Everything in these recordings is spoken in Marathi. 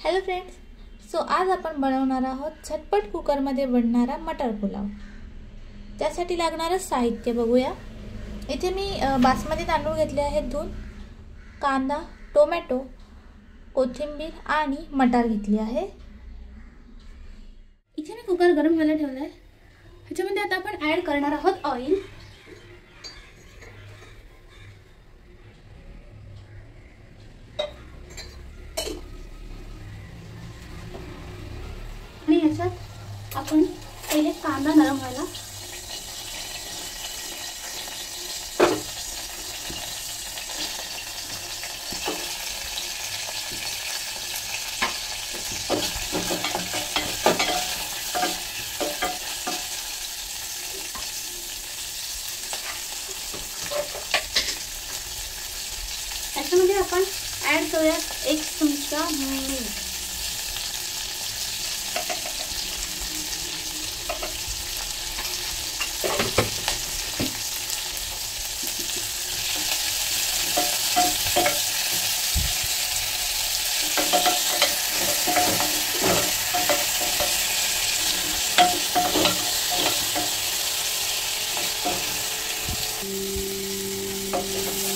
हॅलो फ्रेंड्स, सो आज आपण बनवणार आहोत झटपट कुकरमध्ये बनणारा मटर पुलाव। त्यासाठी लागणारं साहित्य बघूया। इथे मी बासमती तांदूळ घेतले आहेत धुवून, कांदा, टोमॅटो, कोथिंबीर आणि मटार घेतली आहे। इथे मी कुकर गरम व्हायला ठेवला आहे। ह्याच्यामध्ये आता आपण ॲड करणार आहोत ऑइल। आणि ह्याच्यात आपण पहिले कांदा नरम व्हायला याच्यामध्ये आपण ॲड करूया 1 चमचा मीठ।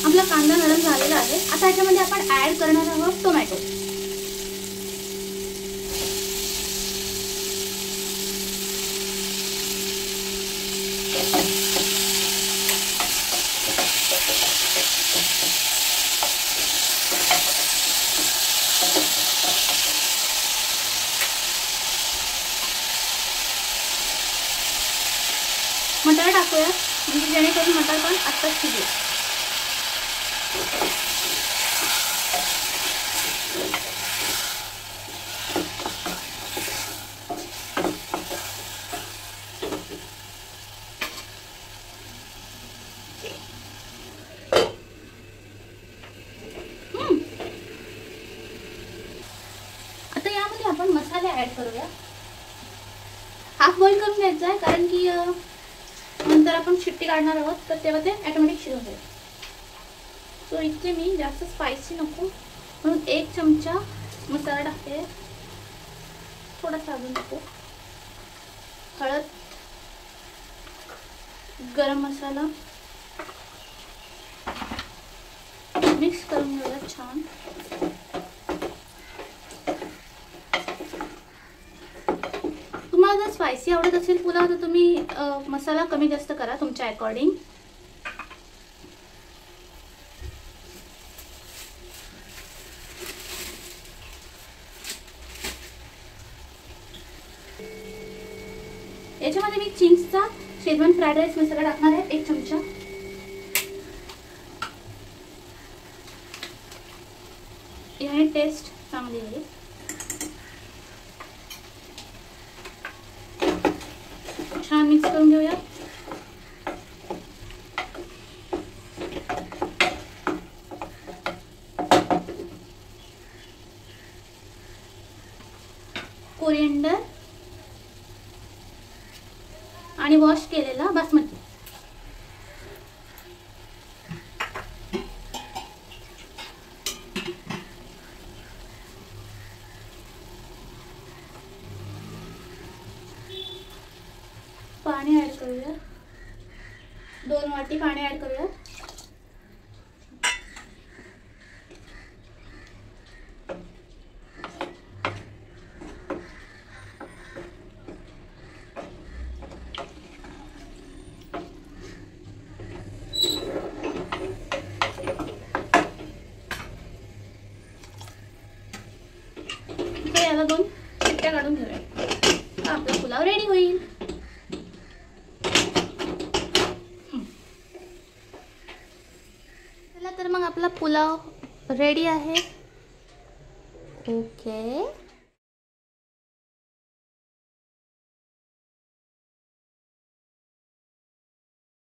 आपला कांदा नरम झालेला आहे। आता याच्यामध्ये आपण ॲड करणार आहोत टोमॅटो। मटार टाकूया, म्हणजे जेणेकरून मटार पण आत्ताच शिजेल। आता यामध्ये आपण मसाले ॲड करूया। हाफ बॉईल करून घ्यायचा आहे, कारण की नंतर आपण शिट्टी काढणार आहोत, तर तेव्हा ते ऑटोमॅटिक शिजून जाईल। सो इथे मी जास्त स्पायसी नको म्हणून 1 चमचा मसाला टाकते, थोडासा अजून टाकू। हळद, गरम मसाला मिक्स करून घेऊया छान। तुम्हाला जर स्पायसी आवडत असेल पुलाव तर तुम्ही मसाला कमी जास्त करा तुमच्या अकॉर्डिंग। याच्यामध्ये मी चिंग्सचा शेजवान फ्राईड राईस मसाला टाकणार आहे 1 चमचा। याने टेस्ट चांगली येईल। छान मिक्स करून घेऊया। कोरिएंडर आणि वॉश केलेला बासमती। पाणी ॲड करूया, 2 वाटी पाणी ॲड करूया। याला 2 शिट्ट्या काढून घेऊया, आपला पुलाव रेडी होईल। चला तर मग आपला पुलाव रेडी आहे। ओके।